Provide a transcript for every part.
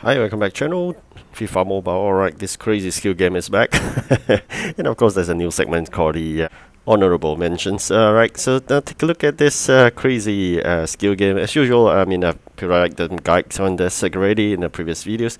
Hi, welcome back channel, Fifa Mobile. Alright, this crazy skill game is back. And of course there's a new segment called the Honourable Mentions. Alright, so now take a look at this crazy skill game. As usual, I've provided the guides on this already in the previous videos.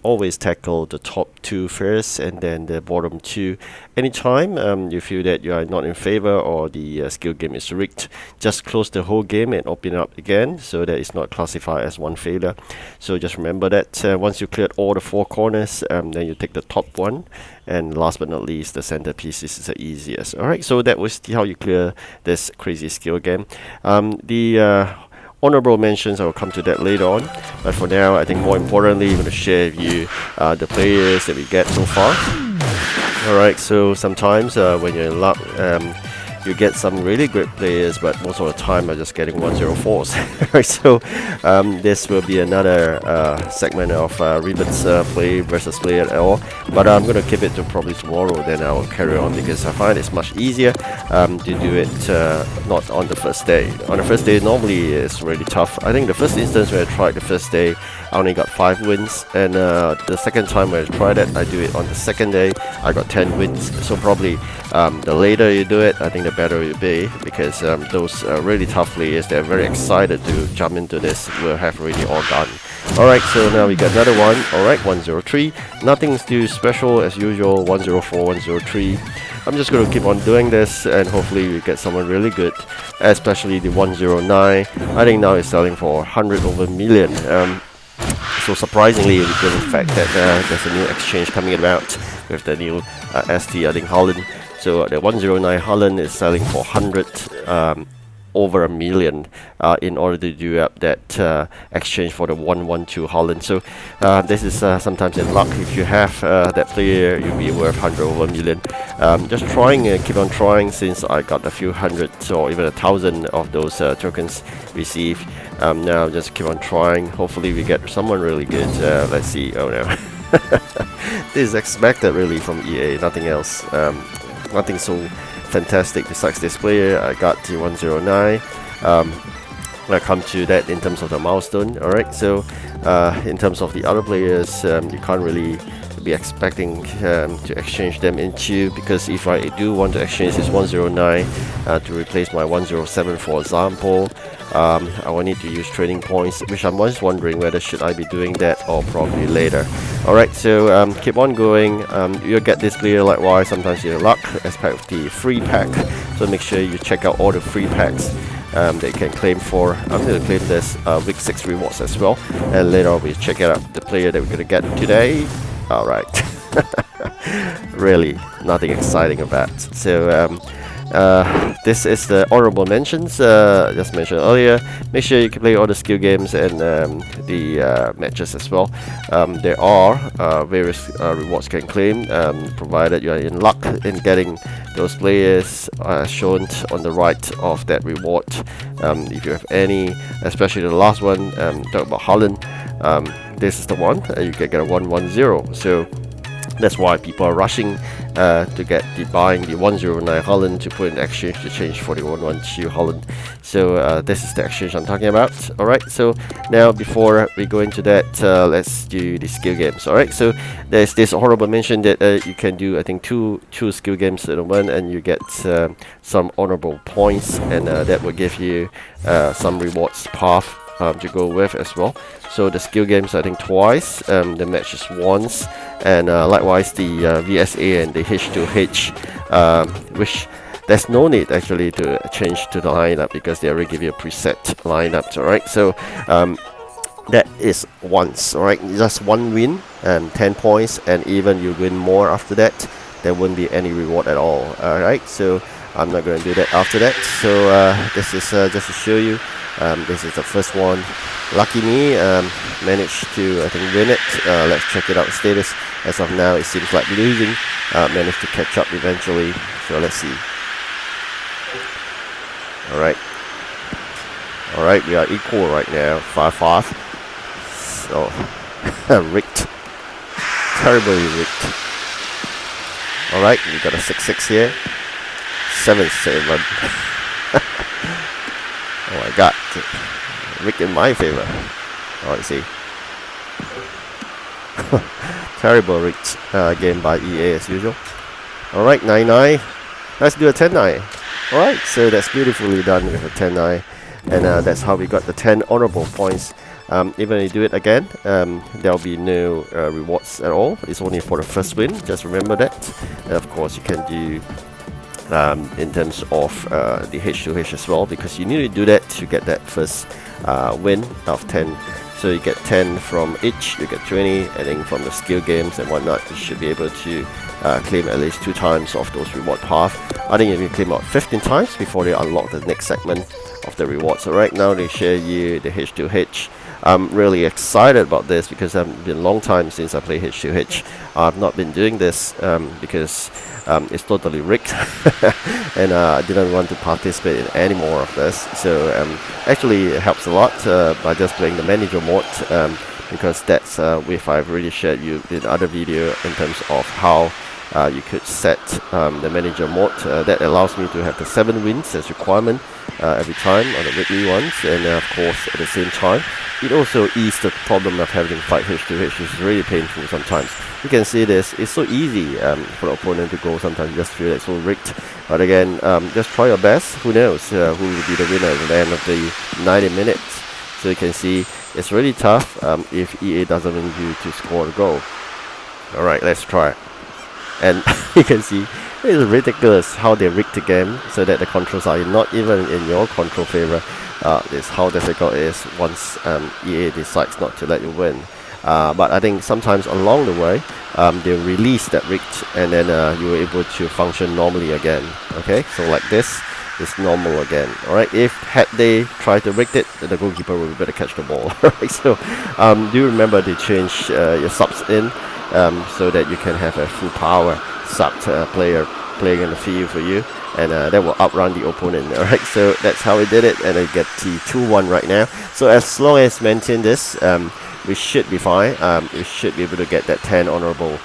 Always tackle the top two first and then the bottom two. Anytime you feel that you are not in favor or the skill game is rigged, just close the whole game and open it up again so that it's not classified as one failure. So just remember that once you cleared all the four corners, then you take the top one, and last but not least, the centerpiece is the easiest. Alright, so that was how you clear this crazy skill game. The honorable mentions, I will come to that later on, but for now I think more importantly I'm going to share with you the players that we get so far. Alright, so sometimes when you're in luck, you get some really great players, but most of the time I'm just getting 104s. Right, so this will be another segment of Ribbon's play versus play at all, but I'm going to keep it to probably tomorrow, then I'll carry on because I find it's much easier to do it not on the first day. On the first day normally it's really tough. I think the first instance when I tried the first day I only got 5 wins, and the second time when I tried it, I do it on the second day, I got 10 wins. So probably the later you do it, I think the better it will be, because those really tough players, they're very excited to jump into this, will have already all done. Alright, so now we got another one. Alright, 103. Nothing too special as usual, 104, 103. I'm just going to keep on doing this and hopefully we get someone really good, especially the 109. I think now it's selling for 100 over million. So surprisingly, given the fact that there's a new exchange coming about with the new ST, I think Holland. So the 109 Holland is selling for 100 over a million in order to do up that exchange for the 112 Holland. So this is sometimes in luck. If you have that player, you'll be worth 100 over a million. Just trying and keep on trying, since I got a few hundred or even 1,000 of those tokens received. Now just keep on trying. Hopefully we get someone really good. Let's see. Oh no. This is expected really from EA, nothing else. Nothing so fantastic besides this player. I got the 109. I'll come to that in terms of the milestone. Alright, so in terms of the other players, you can't really be expecting to exchange them into, because if I do want to exchange this 109 to replace my 107, for example, I will need to use training points, which I'm always wondering whether should I be doing that or probably later. Alright, so keep on going. You'll get this player likewise, sometimes you're luck as part of the free pack, so make sure you check out all the free packs that you can claim for. I'm going to claim this week 6 rewards as well, and later on we check out the player that we're going to get today. Alright. Really nothing exciting about. So this is the honorable mentions just mentioned earlier. Make sure you can play all the skill games and the matches as well. There are various rewards you can claim, provided you are in luck in getting those players shown on the right of that reward. If you have any, especially the last one, talk about Holland, this is the one. You can get a 110. So that's why people are rushing to get buying the 109 Holland to put in exchange to change for the 112 Holland. So this is the exchange I'm talking about. Alright, so now before we go into that, let's do the skill games. Alright, so there's this honorable mention that you can do, I think, two skill games in one, and you get some honorable points, and that will give you some rewards path to go with as well. So the skill games, I think, twice, the matches once, and likewise the VSA and the H2H, which there's no need actually to change to the lineup because they already give you a preset lineup. Alright, so that is once. Alright, just one win and 10 points, and even you win more after that, there wouldn't be any reward at all. Alright, so I'm not going to do that after that. So this is just to show you. This is the first one. Lucky me, managed to, I think, win it. Let's check it out. Status as of now, it seems like losing. Managed to catch up eventually. So let's see. Alright. Alright, we are equal right now. 5-5. So rigged. Terribly rigged. Alright, we got a 6-6 here. 7-7. Oh my god. Rigged in my favor. Oh, I see. Terrible rigged game by EA as usual. Alright, 9-9. Let's do a 10-9. Alright, so that's beautifully done with a 10-9. And that's how we got the 10 honourable points. Even if you do it again, there'll be no rewards at all. It's only for the first win, just remember that. And of course you can do in terms of the H2H as well, because you need to do that to get that first win of 10. So you get 10 from each, you get 20, and then from the skill games and whatnot, you should be able to claim at least 2 times of those reward paths. I think if you claim out 15 times before they unlock the next segment of the rewards. So right now they share you the H2H. I'm really excited about this because it's been a long time since I played H2H. I've not been doing this because it's totally rigged and I didn't want to participate in any more of this. So actually it helps a lot by just playing the manager mode, because that's if I've already shared you in other video in terms of how you could set the manager mode. That allows me to have the 7 wins as requirement every time on the weekly ones, and of course at the same time it also eases the problem of having to fight H2H, which is really painful sometimes. You can see this, it's so easy for the opponent to go, sometimes you just feel it's so rigged. But again, just try your best, who knows who will be the winner at the end of the 90 minutes. So you can see it's really tough if EA doesn't want you to score a goal. Alright, let's try. And you can see it's ridiculous how they rigged the game so that the controls are not even in your control favor. It's how difficult it is once EA decides not to let you win. But I think sometimes along the way they release that rigged, and then you're able to function normally again. Okay, so like this is normal again. Alright, if had they tried to rig it, then the goalkeeper will be better catch the ball. Right, so do remember to change your subs in so that you can have a full power sub player playing in the field for you, and that will outrun the opponent. Alright, so that's how we did it, and I get the 2-1 right now. So as long as maintain this, we should be fine. We should be able to get that 10 honourable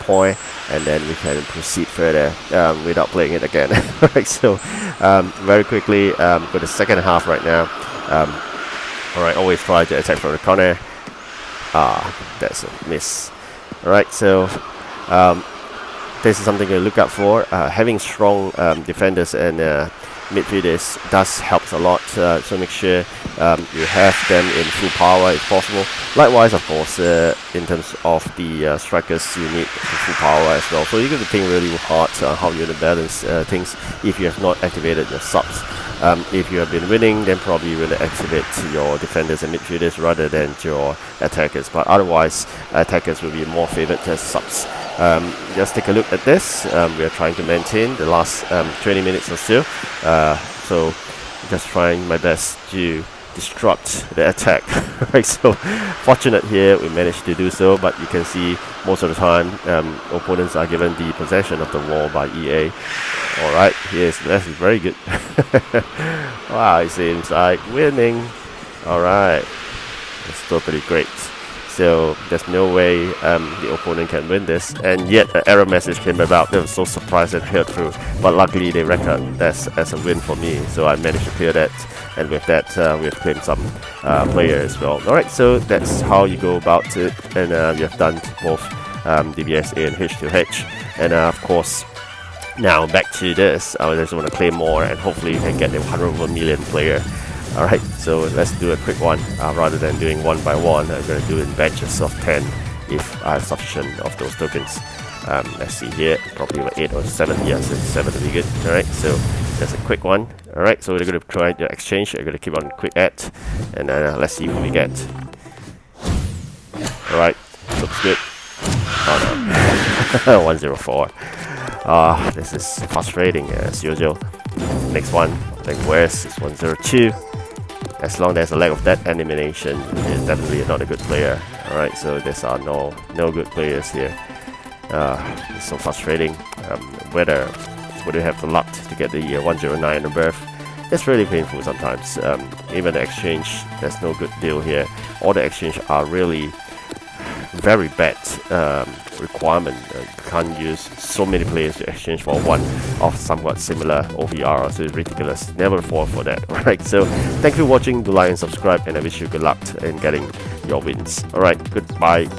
point, and then we can proceed further without playing it again. Alright, so very quickly go to the second half right now. Alright, always try to attack from the corner. That's a miss. Alright, so this is something to look out for. Having strong defenders and midfielders does helps a lot, so make sure you have them in full power if possible. Likewise, of course, in terms of the strikers, you need full power as well. So you got to think really hard how you're going to balance things if you have not activated your subs. If you have been winning, then probably you will activate your defenders and midfielders rather than your attackers. But otherwise, attackers will be more favored as subs. Just take a look at this. We are trying to maintain the last 20 minutes or so. So just trying my best to disrupt the attack. Right, so fortunate here we managed to do so, but you can see most of the time opponents are given the possession of the ball by EA. Alright, that's very good. Wow, it seems like winning. Alright, that's totally great. So there's no way the opponent can win this, and yet an error message came about. They were so surprised and heard through, but luckily they record that as a win for me, so I managed to clear that, and with that we've claimed some player as well. Alright, so that's how you go about it, and we have done both DBSA and H2H, and of course now back to this. I just want to claim more, and hopefully you can get the 100 million player. Alright, so let's do a quick one. Rather than doing one by one, I'm going to do in batches of 10 if I have sufficient of those tokens. Let's see here, probably about 8 or 7. Yes, 7 will be good. Alright, so that's a quick one. Alright, so we're going to try the exchange. I'm going to keep on quick add, and let's see who we get. Alright, looks good. Oh no, 104. This is frustrating as usual. Next one, like where's is 102. As long as there's a lack of that elimination, is definitely not a good player. Alright, so there are no good players here. It's so frustrating. Whether would you have the luck to get the 109 above? It's really painful sometimes. Even the exchange, there's no good deal here. All the exchange are really very bad requirement. You can't use so many players to exchange for one of somewhat similar OVR, so it's ridiculous. Never fall for that. Alright, so thank you for watching. Do like and subscribe, and I wish you good luck in getting your wins. Alright, goodbye.